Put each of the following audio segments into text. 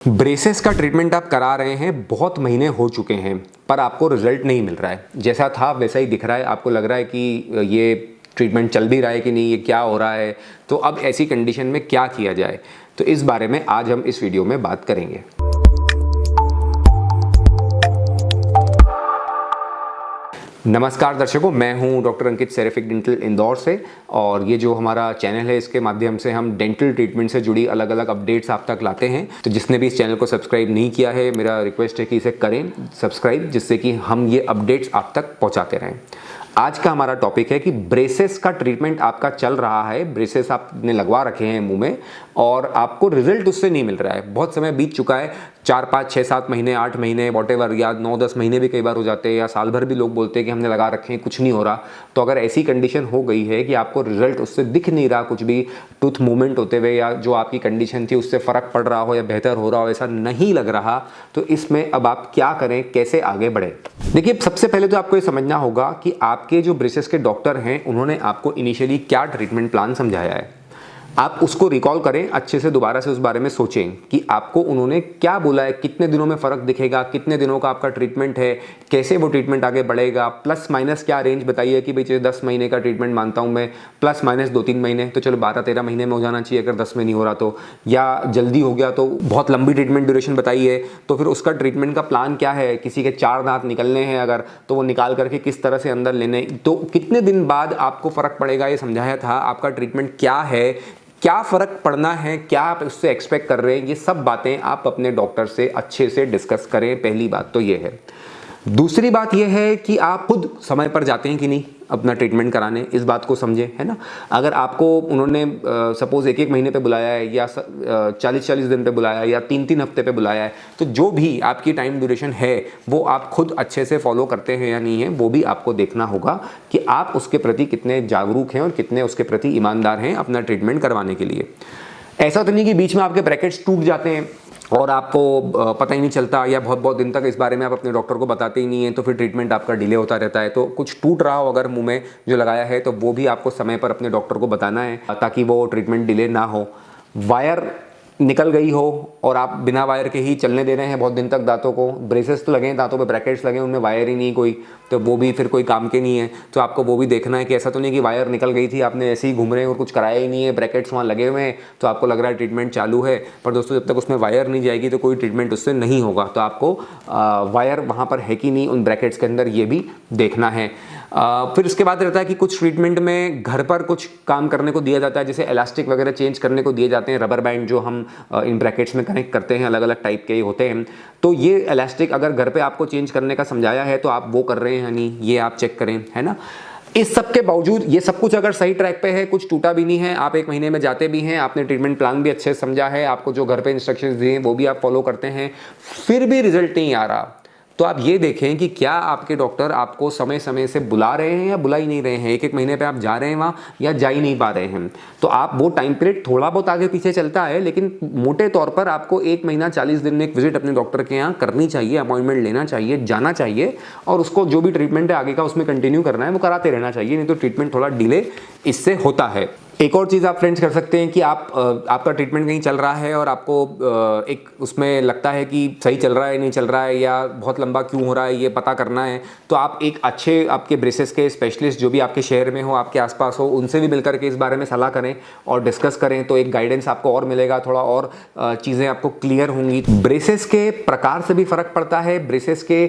Braces का treatment आप करा रहे हैं, बहुत महीने हो चुके हैं पर आपको रिजल्ट नहीं मिल रहा है। जैसा था वैसा ही दिख रहा है, आपको लग रहा है कि ये ट्रीटमेंट चल भी रहा है कि नहीं, ये क्या हो रहा है। तो अब ऐसी कंडीशन में क्या किया जाए, तो इस बारे में आज हम इस वीडियो में बात करेंगे। नमस्कार दर्शकों, मैं हूं डॉक्टर अंकित सेरेफिक डेंटल इंदौर से, और ये जो हमारा चैनल है इसके माध्यम से हम डेंटल ट्रीटमेंट से जुड़ी अलग अलग अपडेट्स आप तक लाते हैं। तो जिसने भी इस चैनल को सब्सक्राइब नहीं किया है, मेरा रिक्वेस्ट है कि इसे करें सब्सक्राइब, जिससे कि हम ये अपडेट्स आप तक पहुंचाते रहें। आज का हमारा टॉपिक है कि ब्रेसेस का ट्रीटमेंट आपका चल रहा है, ब्रेसेस आपने लगवा रखे हैं मुंह में और आपको रिजल्ट उससे नहीं मिल रहा है। बहुत समय बीत चुका है, 4, 5, 6, 7 महीने, 8 महीने, वॉटेवर, या 9, 10 महीने भी कई बार हो जाते हैं, या साल भर भी लोग बोलते हैं कि हमने लगा रखे हैं, कुछ नहीं हो रहा। तो अगर ऐसी कंडीशन हो गई है कि आपको रिजल्ट उससे दिख नहीं रहा, कुछ भी टूथ मूवमेंट होते हुए या जो आपकी कंडीशन थी उससे फ़र्क पड़ रहा हो या बेहतर हो रहा हो, ऐसा नहीं लग रहा, तो इसमें अब आप क्या करें, कैसे आगे बढ़ें। देखिए, सबसे पहले तो आपको ये समझना होगा कि आपके जो ब्रेसेस के डॉक्टर हैं उन्होंने आपको इनिशियली क्या ट्रीटमेंट प्लान समझाया है। आप उसको रिकॉल करें, अच्छे से दोबारा से उस बारे में सोचें कि आपको उन्होंने क्या बोला है, कितने दिनों में फ़र्क दिखेगा, कितने दिनों का आपका ट्रीटमेंट है, कैसे वो ट्रीटमेंट आगे बढ़ेगा, प्लस माइनस क्या रेंज बताइए कि भाई 10 महीने का ट्रीटमेंट मानता हूं मैं, प्लस माइनस 2-3 महीने, तो चलो 12-13 महीने में हो जाना चाहिए अगर 10 में नहीं हो रहा तो, या जल्दी हो गया तो बहुत लंबी ट्रीटमेंट ड्यूरेशन बताइए। तो फिर उसका ट्रीटमेंट का प्लान क्या है, किसी के 4 दांत निकलने हैं अगर, तो वो निकाल करके किस तरह से अंदर लेने, तो कितने दिन बाद आपको फ़र्क पड़ेगा ये समझाया था। आपका ट्रीटमेंट क्या है, क्या फ़र्क पड़ना है, क्या आप उससे एक्सपेक्ट कर रहे हैं, ये सब बातें आप अपने डॉक्टर से अच्छे से डिस्कस करें। पहली बात तो ये है। दूसरी बात ये है कि आप खुद समय पर जाते हैं कि नहीं अपना ट्रीटमेंट कराने, इस बात को समझें, है ना। अगर आपको उन्होंने सपोज 1-1 महीने पे बुलाया है, या 40-40 दिन पे बुलाया है, या 3-3 हफ्ते पे बुलाया है, तो जो भी आपकी टाइम ड्यूरेशन है वो आप खुद अच्छे से फॉलो करते हैं या नहीं है, वो भी आपको देखना होगा कि आप उसके प्रति कितने जागरूक हैं और कितने उसके प्रति ईमानदार हैं अपना ट्रीटमेंट करवाने के लिए। ऐसा तो नहीं कि बीच में आपके ब्रैकेट्स टूट जाते हैं और आपको पता ही नहीं चलता, या बहुत बहुत दिन तक इस बारे में आप अपने डॉक्टर को बताते ही नहीं हैं, तो फिर ट्रीटमेंट आपका डिले होता रहता है। तो कुछ टूट रहा हो अगर मुंह में जो लगाया है, तो वो भी आपको समय पर अपने डॉक्टर को बताना है ताकि वो ट्रीटमेंट डिले ना हो। वायर निकल गई हो और आप बिना वायर के ही चलने दे रहे हैं बहुत दिन तक दांतों को, ब्रेसेस तो लगे हैं, दांतों पे ब्रैकेट्स लगे हैं, उनमें वायर ही नहीं कोई, तो वो भी फिर कोई काम के नहीं है। तो आपको वो भी देखना है कि ऐसा तो नहीं कि वायर निकल गई थी, आपने ऐसे ही घूम रहे हैं और कुछ कराया ही नहीं है, ब्रैकेट्स वहाँ लगे हुए हैं, तो आपको लग रहा है ट्रीटमेंट चालू है, पर दोस्तों जब तक उसमें वायर नहीं जाएगी तो कोई ट्रीटमेंट उससे नहीं होगा। तो आपको वायर वहाँ पर है कि नहीं उन ब्रैकेट्स के अंदर, ये भी देखना है। फिर उसके बाद रहता है कि कुछ ट्रीटमेंट में घर पर कुछ काम करने को दिया जाता है, जैसे इलास्टिक वगैरह चेंज करने को दिए जाते हैं, रबर बैंड जो हम इन ब्रैकेट्स में कनेक्ट करते हैं, अलग अलग टाइप के होते हैं। तो ये इलास्टिक अगर घर पे आपको चेंज करने का समझाया है तो आप वो कर रहे हैं या नहीं, ये आप चेक करें, है ना। इस सब के बावजूद ये सब कुछ अगर सही ट्रैक पे है, कुछ टूटा भी नहीं है, आप 1 महीने में जाते भी हैं, आपने ट्रीटमेंट प्लान भी अच्छे से समझा है, आपको जो घर पे इंस्ट्रक्शंस दिए हैं वो भी आप फॉलो करते हैं, फिर भी रिजल्ट नहीं आ रहा, तो आप ये देखें कि क्या आपके डॉक्टर आपको समय समय से बुला रहे हैं या बुला ही नहीं रहे हैं। 1-1 महीने पे आप जा रहे हैं वहाँ या जा ही नहीं पा रहे हैं। तो आप वो टाइम पीरियड थोड़ा बहुत आगे पीछे चलता है, लेकिन मोटे तौर पर आपको 1 महीना 40 दिन में एक विजिट अपने डॉक्टर के यहाँ करनी चाहिए, अपॉइंटमेंट लेना चाहिए, जाना चाहिए, और उसको जो भी ट्रीटमेंट है आगे का उसमें कंटिन्यू करना है, वो कराते रहना चाहिए, नहीं तो ट्रीटमेंट थोड़ा डिले इससे होता है। एक और चीज़ आप फ्रेंड्स कर सकते हैं कि आपका ट्रीटमेंट कहीं चल रहा है और आपको एक उसमें लगता है कि सही चल रहा है नहीं चल रहा है, या बहुत लंबा क्यों हो रहा है, ये पता करना है, तो आप एक अच्छे आपके ब्रेसेस के स्पेशलिस्ट जो भी आपके शहर में हो, आपके आसपास हो, उनसे भी मिलकर के इस बारे में सलाह करें और डिस्कस करें, तो एक गाइडेंस आपको और मिलेगा, थोड़ा और चीज़ें आपको क्लियर होंगी। ब्रेसेस के प्रकार से भी फ़र्क पड़ता है, ब्रेसेस के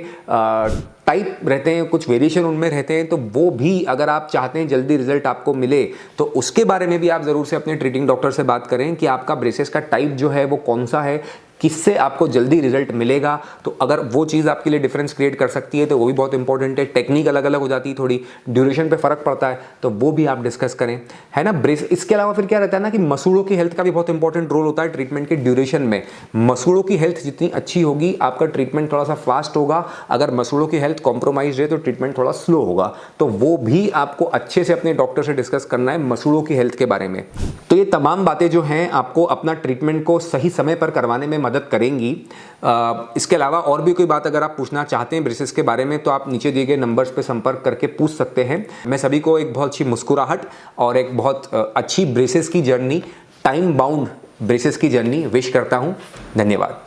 टाइप रहते हैं, कुछ वेरिएशन उनमें रहते हैं, तो वो भी अगर आप चाहते हैं जल्दी रिजल्ट आपको मिले, तो उसके बारे में भी आप ज़रूर से अपने ट्रीटिंग डॉक्टर से बात करें कि आपका ब्रेसेस का टाइप जो है वो कौन सा है, किससे आपको जल्दी रिजल्ट मिलेगा। तो अगर वो चीज़ आपके लिए डिफरेंस क्रिएट कर सकती है तो वो भी बहुत इंपॉर्टेंट है। टेक्निक अलग अलग हो जाती है, थोड़ी ड्यूरेशन पे फ़र्क पड़ता है, तो वो भी आप डिस्कस करें, है ना। ब्रेस इसके अलावा फिर क्या रहता है ना कि मसूड़ों की हेल्थ का भी बहुत इंपॉर्टेंट रोल होता है ट्रीटमेंट के ड्यूरेशन में। मसूड़ों की हेल्थ जितनी अच्छी होगी आपका ट्रीटमेंट थोड़ा सा फास्ट होगा, अगर मसूड़ों की हेल्थ कॉम्प्रोमाइज है तो ट्रीटमेंट थोड़ा स्लो होगा। तो वो भी आपको अच्छे से अपने डॉक्टर से डिस्कस करना है मसूड़ों की हेल्थ के बारे में। तो ये तमाम बातें जो हैं आपको अपना ट्रीटमेंट को सही समय पर करवाने में मदद करेंगी। इसके अलावा और भी कोई बात अगर आप पूछना चाहते हैं ब्रेसेस के बारे में, तो आप नीचे दिए गए नंबर्स पे संपर्क करके पूछ सकते हैं। मैं सभी को एक बहुत अच्छी मुस्कुराहट और एक बहुत अच्छी ब्रेसेस की जर्नी, टाइम बाउंड ब्रेसेस की जर्नी विश करता हूं। धन्यवाद।